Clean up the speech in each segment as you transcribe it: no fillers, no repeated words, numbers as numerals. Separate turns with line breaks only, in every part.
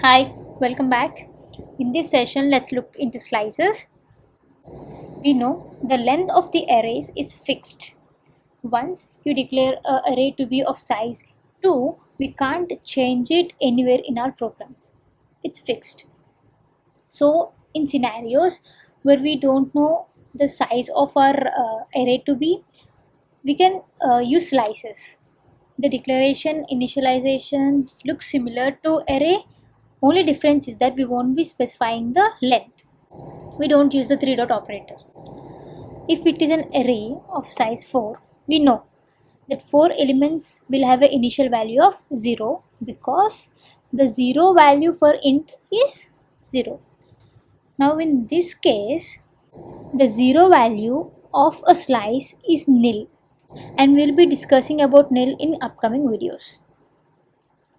Hi, welcome back. In this session, let's look into slices. We know the length of the arrays is fixed. Once you declare an array to be of size 2, we can't change it anywhere in our program. It's fixed. So, in scenarios where we don't know the size of our array to be, we can use slices. The declaration initialization looks similar to array. Only difference is that we won't be specifying the length. We don't use the 3 dot operator. If it is an array of size 4, we know that 4 elements will have an initial value of 0 because the 0 value for int is 0. Now in this case, the 0 value of a slice is nil, and we'll be discussing about nil in upcoming videos.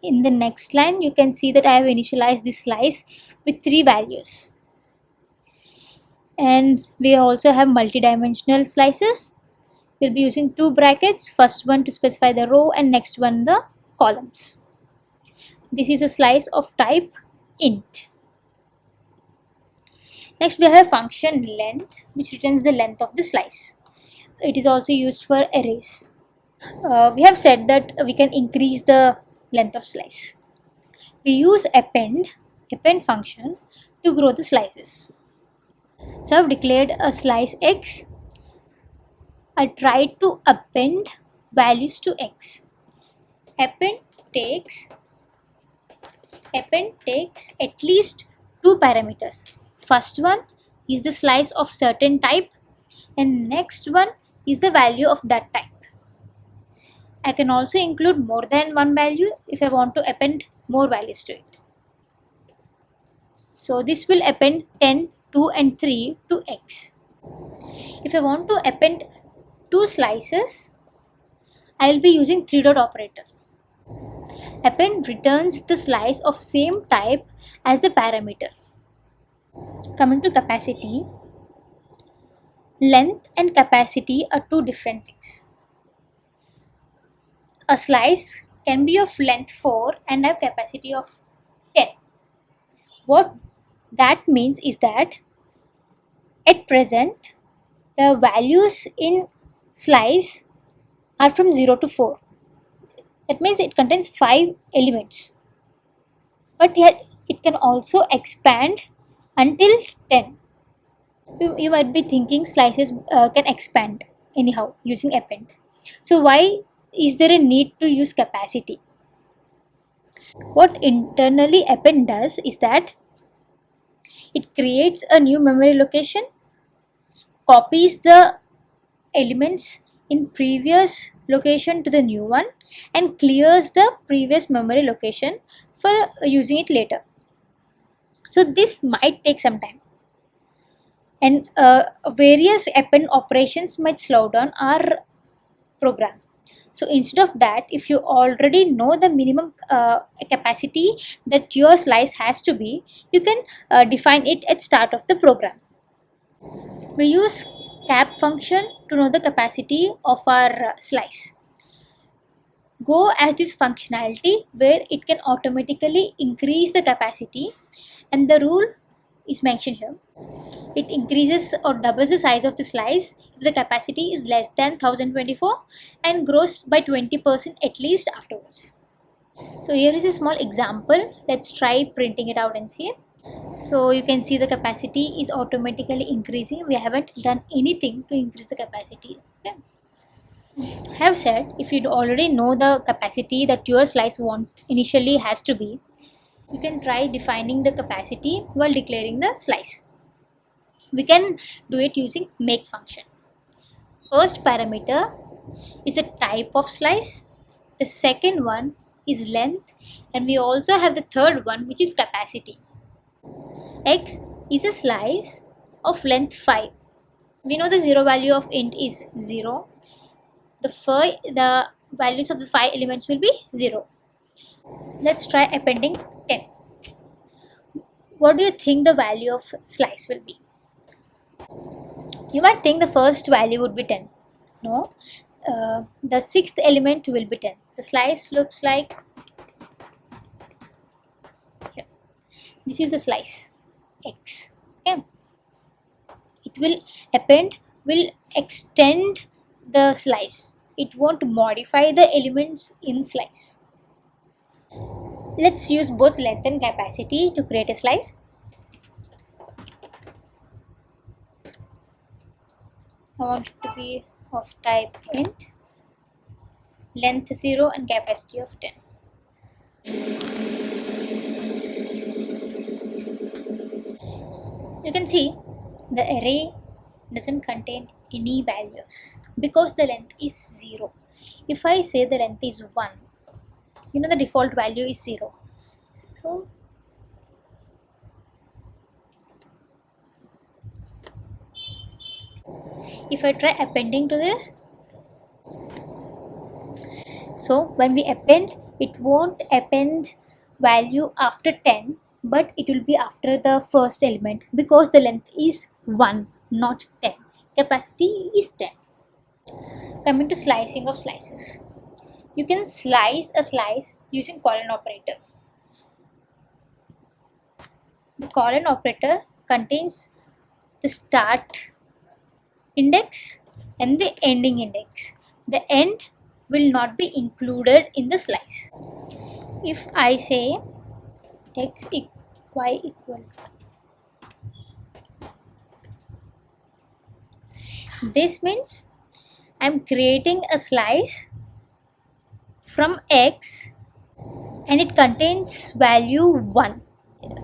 In the next line, you can see that I have initialized this slice with 3 values. And we also have multi-dimensional slices. We'll be using 2 brackets, first one to specify the row and next one the columns. This is a slice of type int. Next we have function length, which returns the length of the slice. It is also used for arrays. We have said that we can increase the length of slice. We use append function to grow the slices. So I've declared a slice x. I tried to append values to x. Append takes at least 2 parameters. First one is the slice of certain type and next one is the value of that type. I can also include more than one value if I want to append more values to it. So this will append 10, 2 and 3 to x. If I want to append 2 slices, I will be using 3 dot operator. Append returns the slice of same type as the parameter. Coming to capacity, length and capacity are 2 different things. A slice can be of length 4 and have capacity of 10. What that means is that at present the values in slice are from 0 to 4. That means it contains 5 elements. But yet it can also expand until 10. You might be thinking slices can expand anyhow using append. So why is there a need to use capacity? What internally append does is that it creates a new memory location, copies the elements in previous location to the new one and clears the previous memory location for using it later. So this might take some time, and various append operations might slow down our program. So instead of that, if you already know the minimum capacity that your slice has to be, you can define it at start of the program. We use cap function to know the capacity of our slice. Go as this functionality where it can automatically increase the capacity, and the rule is mentioned here. It increases or doubles the size of the slice if the capacity is less than 1024 and grows by 20% at least afterwards. So here is a small example. Let's try printing it out and see. So you can see the capacity is automatically increasing. We haven't done anything to increase the capacity. Okay. I have said if you already know the capacity that your slice initially has to be, you can try defining the capacity while declaring the slice. We can do it using make function. First parameter is the type of slice, the second one is length, and we also have the third one, which is capacity. X is a slice of length 5. We know the 0 value of int is 0. The values of the 5 elements will be 0. Let's try appending 10. What do you think the value of slice will be? You might think the first value would be 10. No, the 6th element will be 10. The slice looks like here. This is the slice X. Okay, it will append, will extend the slice. It won't modify the elements in slice. Let's use both length and capacity to create a slice. I want it to be of type int, length 0 and capacity of 10. You can see the array doesn't contain any values because the length is 0. If I say the length is 1, the default value is 0. So if I try appending to this, so when we append, it won't append value after 10, but it will be after the first element because the length is 1, not 10. Capacity is 10. Coming to slicing of slices, you can slice a slice using colon operator. The colon operator contains the start index and the ending index. The end will not be included in the slice. If I say y equal, this means I'm creating a slice from X and it contains value 1.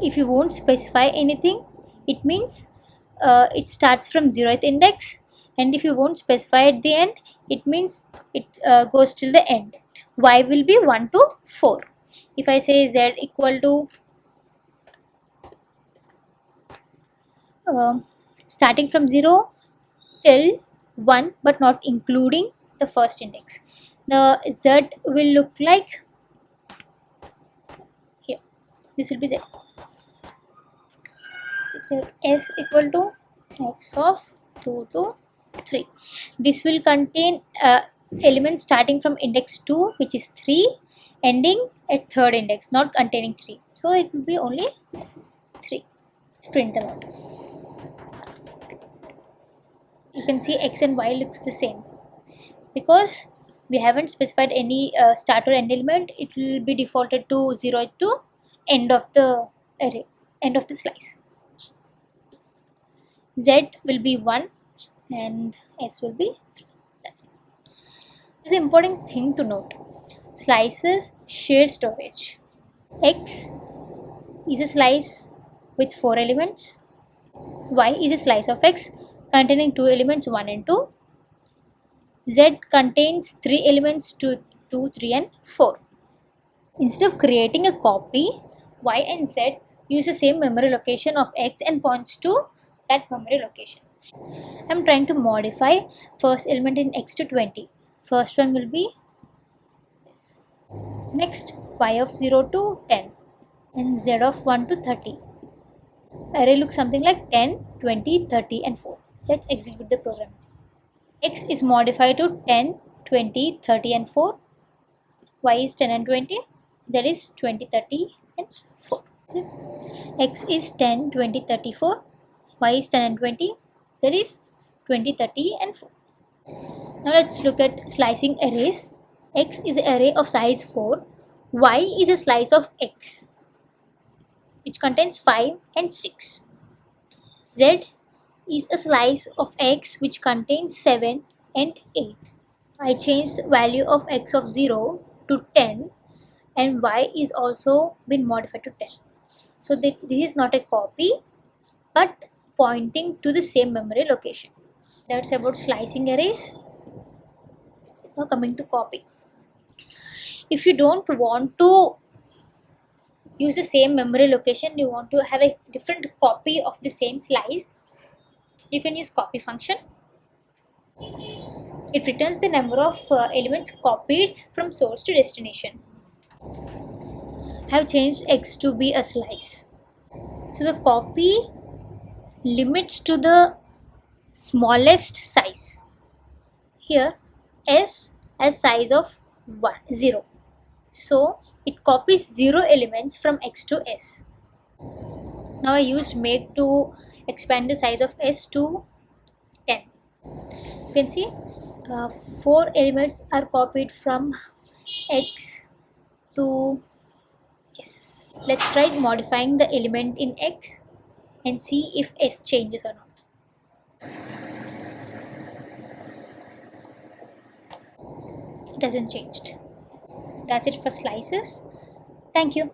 If you won't specify anything, it means it starts from 0th index, and if you won't specify at the end, it means it goes till the end. Y will be 1 to 4. If I say Z equal to starting from 0 till 1 but not including the first index, the Z will look like here. This will be Z. S equal to X of 2 to 3. This will contain elements starting from index 2, which is 3, ending at third index, not containing 3. So it will be only 3. Let's print them out. You can see X and Y looks the same because we haven't specified any start or end element. It will be defaulted to 0 to end of the array, end of the slice. Z will be 1 and S will be 3. That's it. There's an important thing to note. Slices share storage. X is a slice with 4 elements. Y is a slice of X containing 2 elements 1 and 2. Z contains 3 elements 2, 3 and 4. Instead of creating a copy, Y and Z use the same memory location of X and points to that memory location. I'm trying to modify first element in X to 20. First one will be this. Next, Y of 0 to 10 and Z of 1 to 30. Array looks something like 10, 20, 30 and 4. Let's execute the program. X is modified to 10, 20, 30 and 4. Y is 10 and 20. Z is 20, 30 and 4. X is 10, 20, 34. Y is 10 and 20. Z is 20, 30 and 4. Now let's look at slicing arrays. X is an array of size 4. Y is a slice of X, which contains 5 and 6. Z is a slice of X which contains 7 and 8. I changed value of X of 0 to 10 and Y is also been modified to 10. So this is not a copy but pointing to the same memory location. That's about slicing arrays. Now coming to copy. If you don't want to use the same memory location, you want to have a different copy of the same slice, you can use copy function. It returns the number of elements copied from source to destination. I have changed X to be a slice. So the copy limits to the smallest size. Here S has size of 0. So it copies 0 elements from X to S. Now I used make to expand the size of S to 10. You can see 4 elements are copied from X to S. Let's try modifying the element in X and see if S changes or not. It hasn't changed. That's it for slices. Thank you.